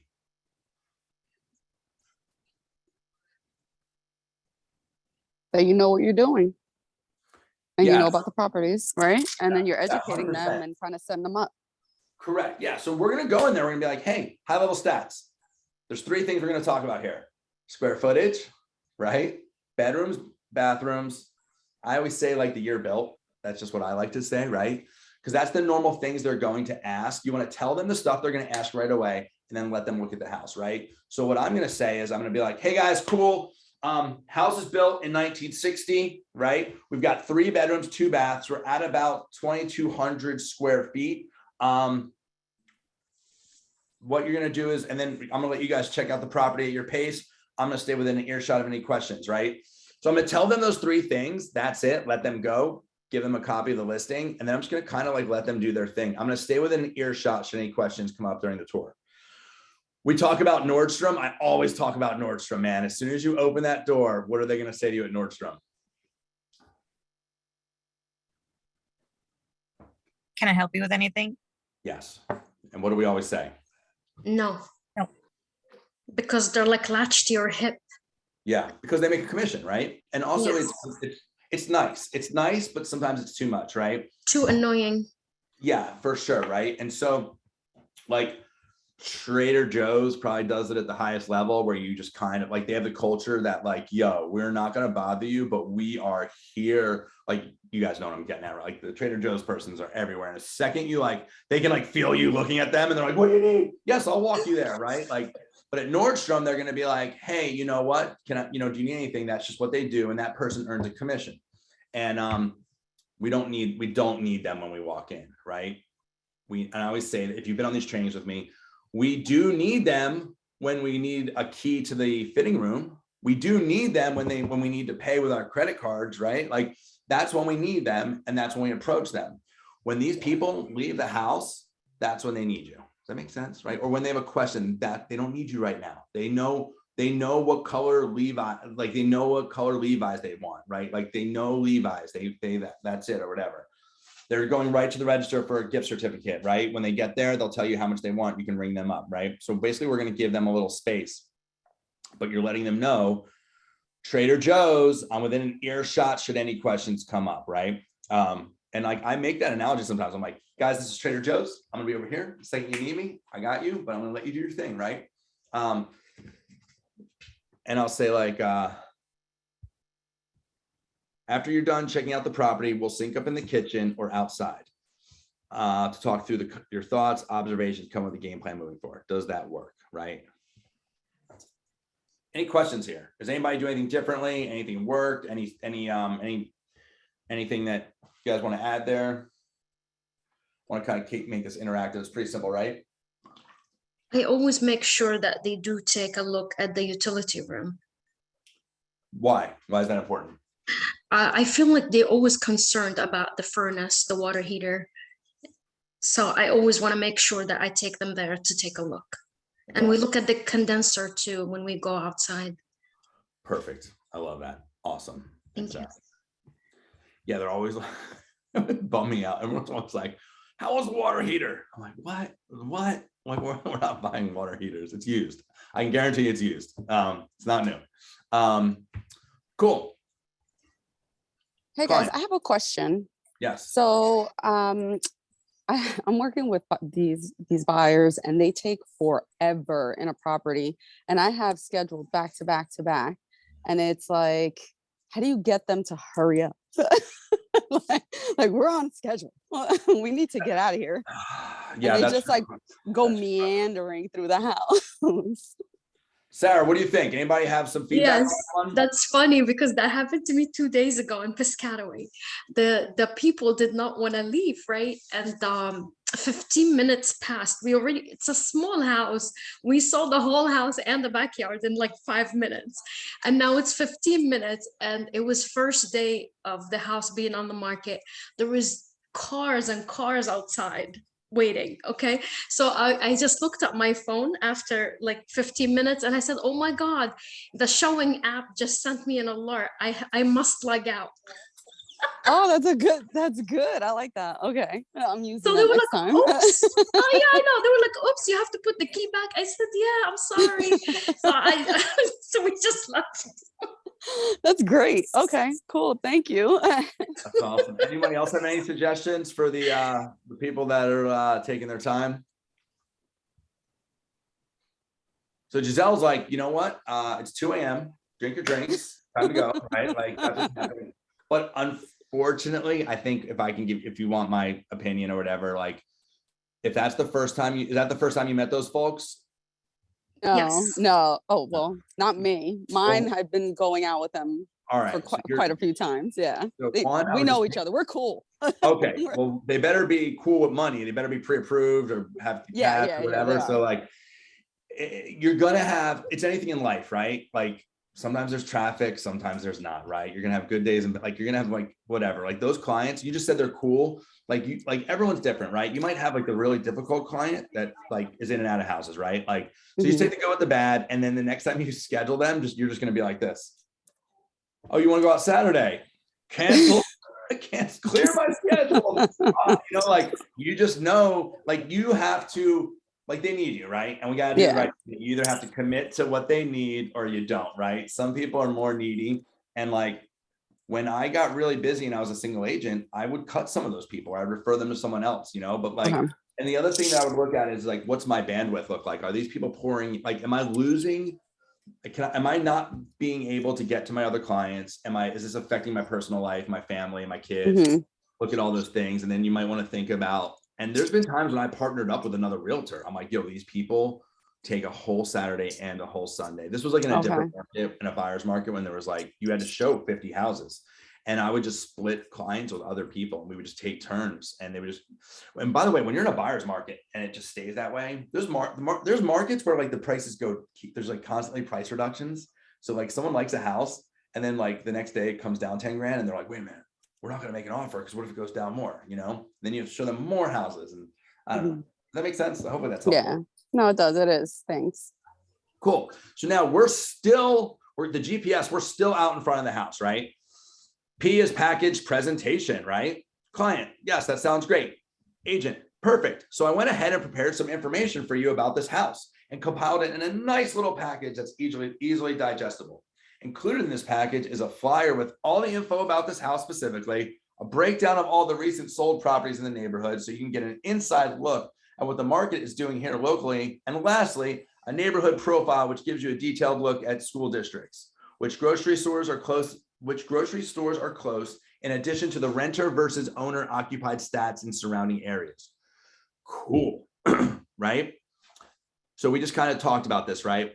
G: That you know what you're doing. And you
A: Yeah.
G: know about the properties, right? And then you're
A: Yeah,
G: educating them
A: 100%.
G: and trying to send them up.
A: Correct. Yeah. So we're going to go in there. We're going to be like, hey, high level stats. There's 3 things we're going to talk about here. Square footage, right? Bedrooms, bathrooms. I always say like the year built. That's just what I like to say, right? Because that's the normal things they're going to ask. You want to tell them the stuff they're going to ask right away and then let them look at the house, right? So what I'm going to say is I'm going to be like, hey guys, cool. House is built in 1960, right? We've got 3 bedrooms, 2 baths. We're at about 2,200 square feet. What you're going to do is, and then I'm going to let you guys check out the property at your pace. I'm going to stay within an earshot of any questions, right? So I'm going to tell them those 3 things. That's it. Let them go. Give them a copy of the listing. And then I'm just going to kind of like let them do their thing. I'm going to stay within an earshot should any questions come up during the tour. We talk about Nordstrom. I always talk about Nordstrom, man. As soon as you open that door, what are they going to say to you at Nordstrom?
H: Can I help you with anything?
A: Yes. And what do we always say?
E: No.
H: No.
E: Because they're like latched to your hip.
A: Yeah, because they make a commission, right? And also
E: Yes.
A: it's nice. It's nice, but sometimes it's too much, right?
E: Too annoying.
A: Yeah, for sure, right? And so like Trader Joe's probably does it at the highest level where you just kind of like they have the culture that like, yo, we're not going to bother you, but we are here. Like you guys know what I'm getting at, right? Like the Trader Joe's persons are everywhere. And the second you like, they can like feel you looking at them and they're like, what do you need? Yes, I'll walk you there, right? Like, but at Nordstrom, they're going to be like, hey, you know what? Can I, do you need anything? That's just what they do. And that person earns a commission. And we don't need them when we walk in, right? And I always say that if you've been on these trainings with me, we do need them when we need a key to the fitting room. We do need them when we need to pay with our credit cards, right? Like that's when we need them. And that's when we approach them. When these people leave the house, that's when they need you. Does that make sense? Right? Or when they have a question that they don't need you right now. They know what color Levi, like they know what color Levi's they want, right? Like they know Levi's, that's it or whatever. They're going right to the register for a gift certificate, right? When they get there, they'll tell you how much they want. You can ring them up, right? So basically we're going to give them a little space, but you're letting them know Trader Joe's, I'm within an earshot should any questions come up, right? And like I make that analogy sometimes. I'm like, guys, this is Trader Joe's. I'm gonna be over here. The second you need me, I got you, but I'm gonna let you do your thing, right? And I'll say like, after you're done checking out the property, we'll sync up in the kitchen or outside. to talk through your thoughts, observations, come with a game plan moving forward. Does that work, right? Any questions here? Does anybody do anything differently? Anything worked? Anything that you guys want to add there? Want to kind of make this interactive? It's pretty simple, right?
E: I always make sure that they do take a look at the utility room.
A: Why? Why is that important?
E: I feel like they're always concerned about the furnace, the water heater. So I always want to make sure that I take them there to take a look. And we look at the condenser too when we go outside.
A: Perfect. I love that. Awesome.
E: Thank you.
A: Yeah, they're always bum me out. Everyone's always like, how was the water heater? I'm like, what? Like, we're not buying water heaters. It's used. I can guarantee it's used. It's not new. Cool.
G: Hey guys,
A: Fine.
G: I have a question.
A: Yes.
G: So I'm working with these buyers and they take forever in a property, and I have scheduled back to back to back, and it's like, how do you get them to hurry up? like we're on schedule. We need to get out of here.
A: Yeah,
G: and they
A: that's
G: just like go
A: that's
G: meandering through the house.
A: Sarah, what do you think? Anybody have some feedback?
E: Yes,
A: on that one?
E: that's funny because that happened to me 2 days ago in Piscataway. The people did not want to leave, right? And 15 minutes passed. It's a small house. We saw the whole house and the backyard in like 5 minutes. And now it's 15 minutes and it was first day of the house being on the market. There was cars and cars outside waiting. Okay. So I just looked at my phone after like 15 minutes and I said, oh my God, the showing app just sent me an alert. I must log out.
G: Oh, that's good. I like that. Okay. I'm using
E: So they
G: that
E: were
G: next
E: like,
G: time.
E: oops. Oh yeah, I know. They were like, oops, you have to put the key back. I said, yeah, I'm sorry. So we just left.
G: That's great. Okay, cool. Thank you.
A: That's awesome. Anybody else have any suggestions for the people that are taking their time? So Giselle's like, you know what? It's 2 a.m. Drink your drinks. Time to go. Right? Like, that's what's happening. But unfortunately, I think if you want my opinion or whatever, like, if that's the first time is that the first time you met those folks?
G: No,
E: Yes.
G: no. Oh, well, not me. Mine,
A: Well,
G: I've been going out with them
A: All right.
G: for
A: so you're-
G: quite a few times. Yeah.
A: so one, I
G: We
A: would
G: know
A: just-
G: each other. We're cool.
A: Okay, well, they better be cool with money. They better be pre-approved or have
G: Yeah,
A: cash
G: yeah,
A: or
G: yeah,
A: whatever.
G: they
A: So like, you're gonna have, it's anything in life, right? Like sometimes there's traffic, sometimes there's not, right? You're gonna have good days and like, you're gonna have like, whatever, like those clients, you just said they're cool. Like everyone's different, right? You might have like the really difficult client that like is in and out of houses, right? Like, so you
G: Mhm.
A: take the good with the bad. And then the next time you schedule them, you're just gonna be like this. Oh, you wanna go out Saturday? Cancel. I can't clear my schedule. Like you just know, like you have to, like they need you, right? And we gotta do it
G: Yeah.
A: right. You either have to commit to what they need or you don't, right? Some people are more needy. And like when I got really busy and I was a single agent, I would cut some of those people. I'd refer them to someone else, but like,
G: Okay.
A: and the other thing that I would look at is like, what's my bandwidth look like? Are these people pouring, like, am I losing? Am I not being able to get to my other clients? Is this affecting my personal life, my family, my kids?
G: Mhm.
A: Look at all those things. And then you might want to think about, and there's been times when I partnered up with another realtor. I'm like, yo, these people take a whole Saturday and a whole Sunday. This was like in a different market, in a buyer's market, when there was like, you had to show 50 houses. And I would just split clients with other people and we would just take turns and they would just, and by the way, when you're in a buyer's market and it just stays that way, there's markets where like the prices go, there's like constantly price reductions. So like someone likes a house and then like the next day it comes down 10 grand and they're like, wait a minute, we're not going to make an offer because what if it goes down more, then you have to show them more houses. And I don't know. Does that make sense? Hopefully that's helpful.
G: Yeah. No, it does. It is. Thanks.
A: Cool. So now we're the GPS, we're still out in front of the house, right? P is package presentation, right? Client, yes, that sounds great. Agent, perfect. So I went ahead and prepared some information for you about this house and compiled it in a nice little package that's easily digestible. Included in this package is a flyer with all the info about this house specifically, a breakdown of all the recent sold properties in the neighborhood so you can get an inside look at what the market is doing here locally. And lastly, a neighborhood profile, which gives you a detailed look at school districts, which grocery stores are close in addition to the renter versus owner occupied stats in surrounding areas. Cool, right? So we just kind of talked about this, right?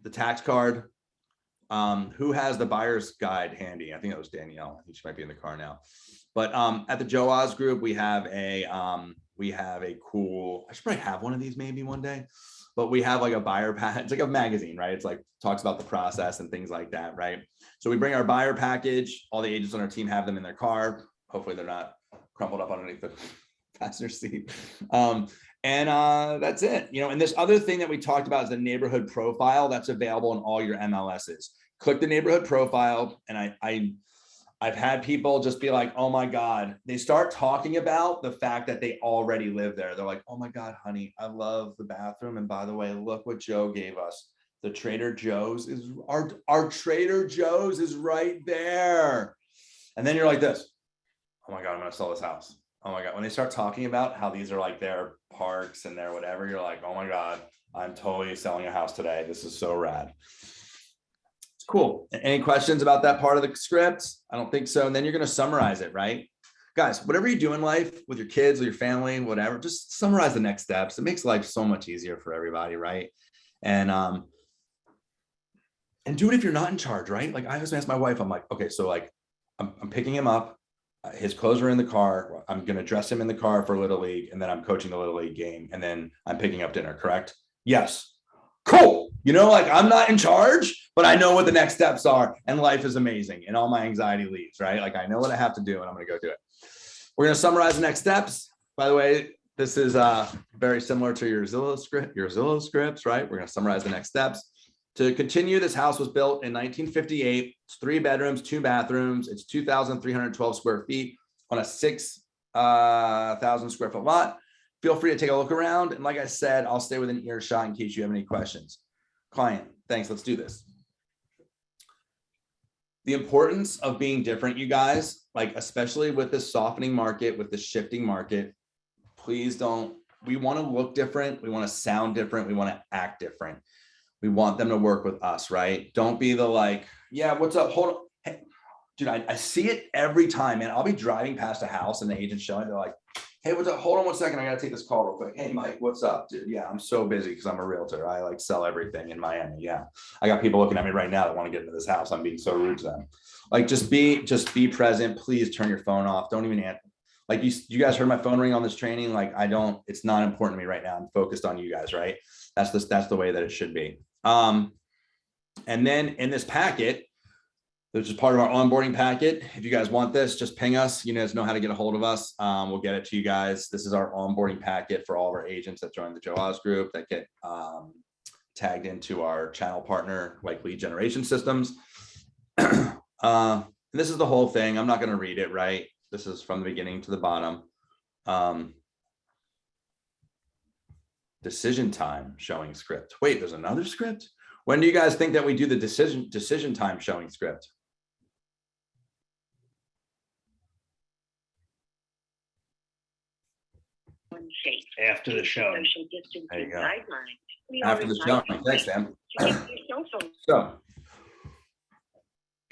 A: The tax card. Who has the buyer's guide handy? I think that was Danielle. I think she might be in the car now. But at the Joe Oz group, we have a cool, I should probably have one of these maybe one day, but we have like a buyer package. It's like a magazine, right? It's like talks about the process and things like that, right? So we bring our buyer package. All the agents on our team have them in their car. Hopefully they're not crumpled up underneath the passenger seat. That's it, you know. And this other thing that we talked about is the neighborhood profile that's available in all your MLSs. Click the neighborhood profile, and I've had people just be like, oh my God, they start talking about the fact that they already live there. They're like, oh my God, honey, I love the bathroom. And by the way, look what Joe gave us. The Trader Joe's is our Trader Joe's is right there. And then you're like this, oh my God, I'm gonna sell this house. Oh my God, when they start talking about how these are like their parks and their whatever, you're like, oh my God, I'm totally selling a house today. This is so rad. It's cool. Any questions about that part of the script? I don't think so. And then you're going to summarize it, right? Guys, whatever you do in life with your kids or your family, whatever, just summarize the next steps. It makes life so much easier for everybody, right? And do it if you're not in charge, right? Like I always ask my wife, I'm like, okay, so like I'm picking him up. His clothes are in the car. I'm going to dress him in the car for Little League. And then I'm coaching the Little League game. And then I'm picking up dinner, correct? Yes. Cool. You know, like I'm not in charge, but I know what the next steps are. And life is amazing. And all my anxiety leaves, right? Like I know what I have to do and I'm going to go do it. We're going to summarize the next steps. By the way, this is very similar to your Zillow scripts, right? We're going to summarize the next steps. To continue, this house was built in 1958. It's 3 bedrooms, 2 bathrooms. It's 2,312 square feet on a 6,000 square foot lot. Feel free to take a look around. And like I said, I'll stay within earshot in case you have any questions. Client, thanks. Let's do this. The importance of being different, you guys, like especially with this softening market, with the shifting market, please don't, we want to look different. We want to sound different. We want to act different. We want them to work with us, right? Don't be the like, yeah, what's up? Hold on. Hey, dude, I see it every time, man. I'll be driving past a house and the agent's showing, they're like, hey, what's up? Hold on 1 second. I got to take this call real quick. Hey, Mike, what's up, dude? Yeah, I'm so busy because I'm a realtor. I like sell everything in Miami. Yeah. I got people looking at me right now that want to get into this house. I'm being so rude to them. Like, just be present. Please turn your phone off. Don't even answer. Like you guys heard my phone ring on this training. Like it's not important to me right now. I'm focused on you guys, right? That's the way that it should be. And then in this packet, which is part of our onboarding packet. If you guys want this, just ping us. You guys know how to get a hold of us. We'll get it to you guys. This is our onboarding packet for all of our agents that join the Joe Oz group that get tagged into our channel partner, like lead generation systems. And this is the whole thing. I'm not going to read it, right? This is from the beginning to the bottom. Decision time showing script. Wait, there's another script? When do you guys think that we do the decision time showing script?
D: After the show.
A: There you go. After the show. Thanks, Sam. So,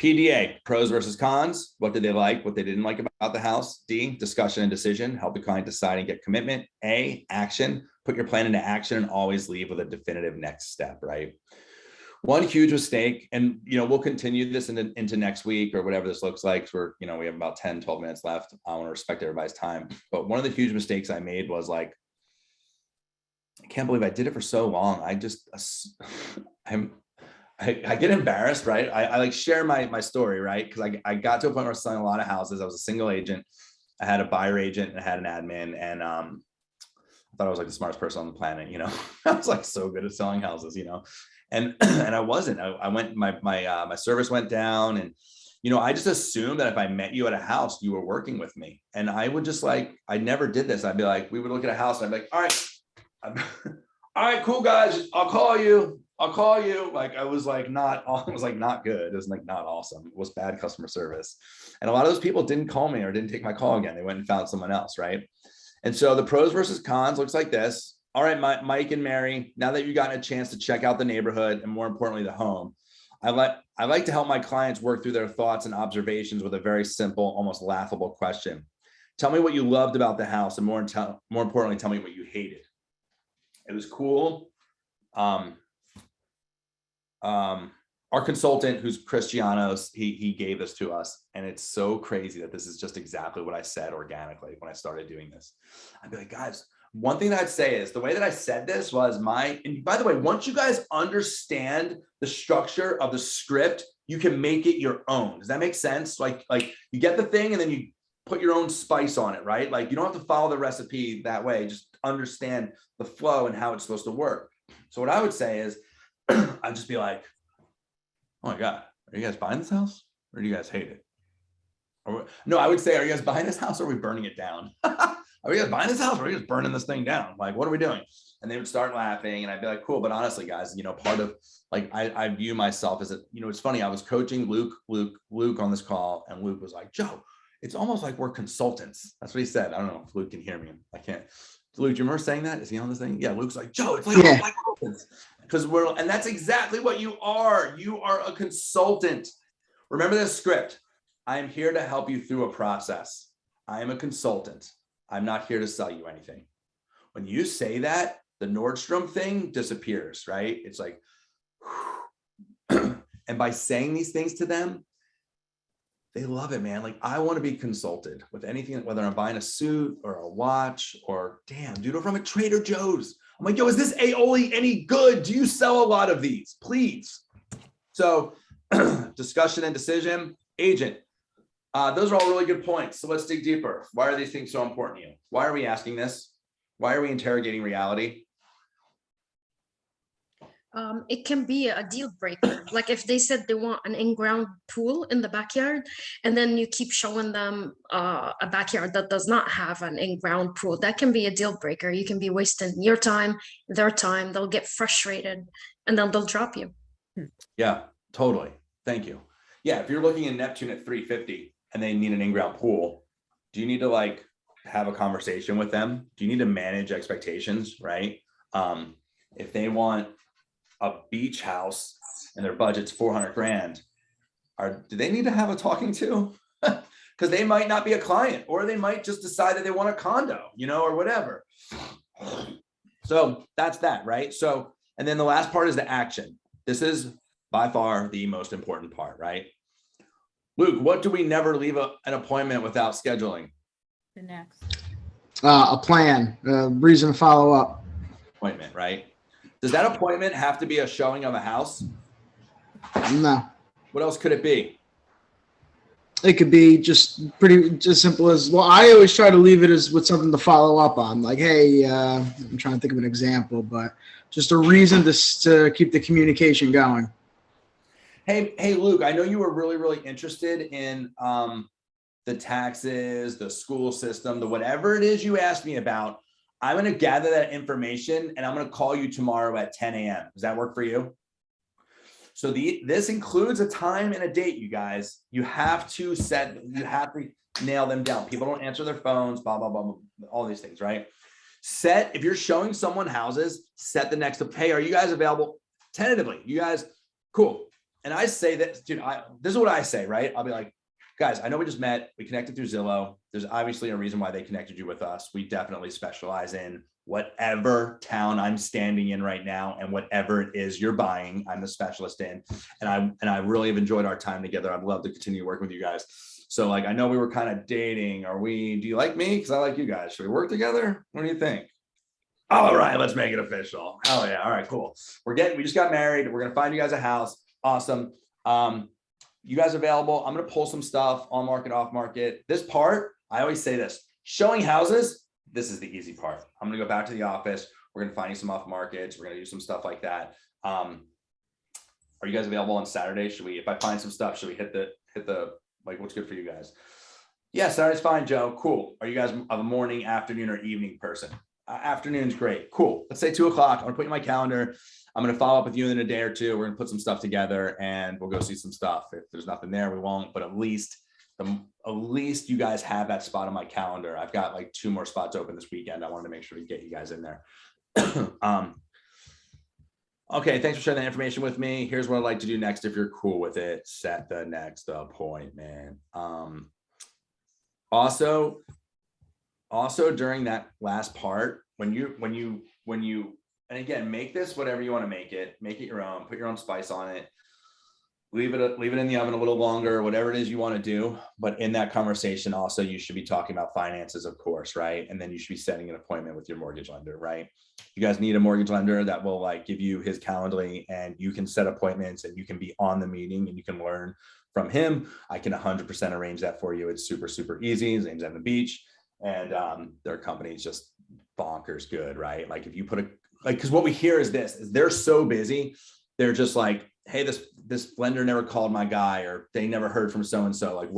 A: PDA, pros versus cons. What did they like? What they didn't like about the house? D, discussion and decision. Help the client decide and get commitment. A, action. Put your plan into action and always leave with a definitive next step, right? One huge mistake, and we'll continue this into next week or whatever this looks like. So we have about 10, 12 minutes left. I want to respect everybody's time. But one of the huge mistakes I made was like, I can't believe I did it for so long. I get embarrassed, right? I like share my story, right? Because I got to a point where I was selling a lot of houses. I was a single agent. I had a buyer agent and I had an admin, and I thought I was like the smartest person on the planet. I was like so good at selling houses, and I wasn't. I went, my service went down, and I just assumed that if I met you at a house, you were working with me. And I would just like, I never did this. I'd be like, we would look at a house and I'd be like, all right, cool guys, I'll call you. Like I was like not good. It was like not awesome. It was bad customer service. And a lot of those people didn't call me or didn't take my call again. They went and found someone else, right? And so the pros versus cons looks like this. All right, Mike and Mary, now that you've gotten a chance to check out the neighborhood and more importantly, the home, I like to help my clients work through their thoughts and observations with a very simple, almost laughable question. Tell me what you loved about the house, and more importantly, tell me what you hated. It was cool. Our consultant, who's Cristianos, he gave this to us, and it's so crazy that this is just exactly what I said organically when I started doing this. I'd be like, guys, one thing that I'd say is the way that I said this was and by the way, once you guys understand the structure of the script, you can make it your own. Does that make sense? Like you get the thing and then you put your own spice on it, right? Like you don't have to follow the recipe that way. Just understand the flow and how it's supposed to work. So what I would say is I'd just be like, oh my God, are you guys buying this house or do you guys hate it? No, I would say, are you guys buying this house or are we burning it down? Are you guys buying this house or are you just burning this thing down? Like, what are we doing? And they would start laughing and I'd be like, cool. But honestly, guys, part of like, I view myself as it's funny. I was coaching Luke on this call, and Luke was like, Joe, it's almost like we're consultants. That's what he said. I don't know if Luke can hear me. I can't. Luke, do you remember saying that? Is he on this thing? Yeah. Luke's like, Joe, it's like,
I: Yeah.
A: like consultants. Because and that's exactly what you are. You are a consultant. Remember this script. I am here to help you through a process. I am a consultant. I'm not here to sell you anything. When you say that, the Nordstrom thing disappears, right? It's like, and by saying these things to them, they love it, man. Like, I want to be consulted with anything, whether I'm buying a suit or a watch or damn, dude, or from a Trader Joe's. I'm like, yo, is this aioli any good? Do you sell a lot of these? Please. So discussion and decision, agent. Those are all really good points. So let's dig deeper. Why are these things so important to you? Why are we asking this? Why are we interrogating reality?
E: It can be a deal breaker. Like if they said they want an in-ground pool in the backyard, and then you keep showing them a backyard that does not have an in-ground pool, that can be a deal breaker. You can be wasting your time, their time. They'll get frustrated, and then they'll drop you.
A: Yeah, totally. Thank you. Yeah, if you're looking at Neptune at 350 and they need an in-ground pool, do you need to like have a conversation with them? Do you need to manage expectations, right? If they want a beach house and their budget's 400 grand, do they need to have a talking to? Because they might not be a client, or they might just decide that they want a condo, or whatever. So that's that, right? So, and then the last part is the action. This is by far the most important part, right? Luke, what do we never leave an appointment without scheduling?
B: The next.
I: A plan, a reason to follow up.
A: Appointment, right? Does that appointment have to be a showing of a house?
I: No,
A: What else could it be?
I: it could be just simple as, well, I always try to leave it as with something to follow up on. Like, hey, I'm trying to think of an example, but just a reason to keep the communication going.
A: Hey, Luke, I know you were really, really interested in the taxes, the school system, the whatever it is you asked me about. I'm going to gather that information and I'm going to call you tomorrow at 10 a.m. Does that work for you? So this includes a time and a date, you guys. You have to nail them down. People don't answer their phones, blah, blah, blah, blah, all these things, right? If you're showing someone houses, set the next, hey, are you guys available? Tentatively, you guys, cool. And I say that, dude, this is what I say, right? I'll be like, guys, I know we just met. We connected through Zillow. There's obviously a reason why they connected you with us. We definitely specialize in whatever town I'm standing in right now, and whatever it is you're buying, I'm the specialist in. And I really have enjoyed our time together. I'd love to continue working with you guys. So like, I know we were kind of dating. Do you like me? Because I like you guys. Should we work together? What do you think? All right, let's make it official. Hell yeah. All right, cool. We just got married. We're going to find you guys a house. Awesome. You guys available? I'm going to pull some stuff on market, off market. This part, I always say this, showing houses, this is the easy part. I'm going to go back to the office. We're going to find you some off markets. We're going to do some stuff like that. Are you guys available on Saturday? If I find some stuff, should we hit the, like, what's good for you guys? Yeah, Saturday's fine, Joe. Cool. Are you guys a morning, afternoon, or evening person? Afternoon's great. Cool. Let's say 2 o'clock. I'm going to put in my calendar. I'm going to follow up with you in a day or two. We're going to put some stuff together and we'll go see some stuff. If there's nothing there, we won't, but at least you guys have that spot on my calendar. I've got like 2 more spots open this weekend. I wanted to make sure we get you guys in there. Okay, thanks for sharing that information with me. Here's what I'd like to do next. If you're cool with it, set the next appointment. Also during that last part, when you, and again, make this whatever you want to make it your own, put your own spice on it. Leave it in the oven a little longer, whatever it is you want to do. But in that conversation, also, you should be talking about finances, of course, right? And then you should be setting an appointment with your mortgage lender, right? You guys need a mortgage lender that will like give you his Calendly, and you can set appointments and you can be on the meeting and you can learn from him. I can 100% arrange that for you. It's super, super easy. His name's Evan Beach, and their company is just bonkers good, right? Like if you put because what we hear is they're so busy. They're just like, hey, this lender never called my guy, or they never heard from so-and-so. Like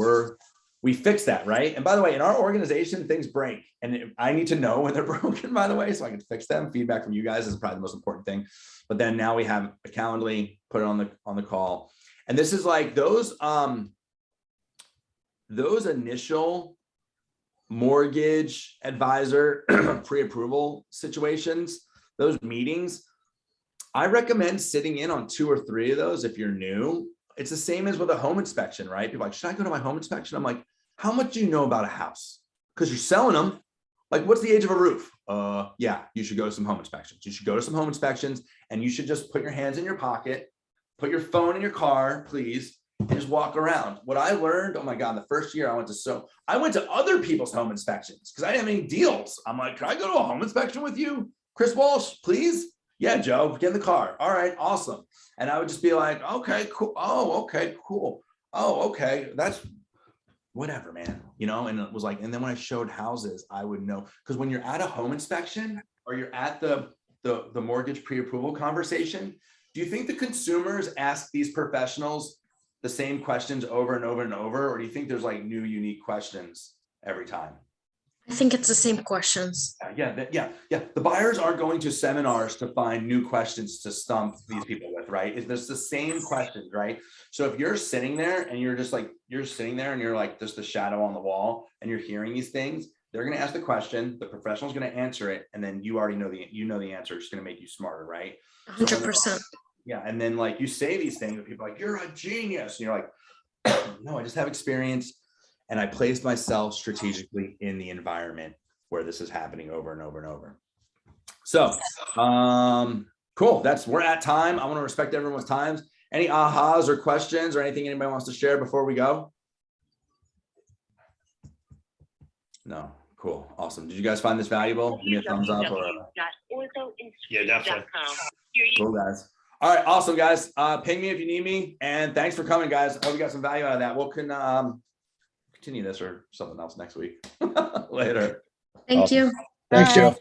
A: we fix that, right? And by the way, in our organization, things break, and I need to know when they're broken, by the way, so I can fix them. Feedback from you guys is probably the most important thing. But then now we have a Calendly, put it on the call. And this is like those initial mortgage advisor pre-approval situations, those meetings, I recommend sitting in on 2 or 3 of those if you're new. It's the same as with a home inspection, right? People are like, should I go to my home inspection? I'm like, how much do you know about a house? Because you're selling them. Like, what's the age of a roof? Yeah, you should go to some home inspections. You should go to some home inspections, and you should just put your hands in your pocket, put your phone in your car, please, and just walk around. What I learned, oh my God, the first year I went to other people's home inspections because I didn't have any deals. I'm like, can I go to a home inspection with you? Chris Walsh, please? Yeah, Joe, get in the car. All right, awesome. And I would just be like, okay, cool. Oh, okay, cool. Oh, okay. That's whatever, man. And it was like, and then when I showed houses, I would know. Because when you're at a home inspection or you're at the mortgage pre-approval conversation, do you think the consumers ask these professionals the same questions over and over and over? Or do you think there's like new, unique questions every time?
E: I think it's the same questions.
A: Yeah. The buyers aren't going to seminars to find new questions to stump these people with, right? It's the same questions, right? So if you're sitting there and you're just like, just the shadow on the wall and you're hearing these things, they're going to ask the question, the professional's going to answer it, and then you already know the answer. It's going to make you smarter, right?
E: 100%.
A: Yeah. And then like you say these things, and people are like, you're a genius. And you're like, no, I just have experience. And I placed myself strategically in the environment where this is happening over and over and over. So, cool. We're at time. I want to respect everyone's times. Any ahas or questions or anything anybody wants to share before we go? No. Cool. Awesome. Did you guys find this valuable? Give me a thumbs up.
D: Yeah, definitely.
A: Cool, guys. All right. Awesome, guys. Ping me if you need me. And thanks for coming, guys. I hope you got some value out of that. We'll continue this or something else next week. Later.
E: Thank you.
I: Thanks, Joe.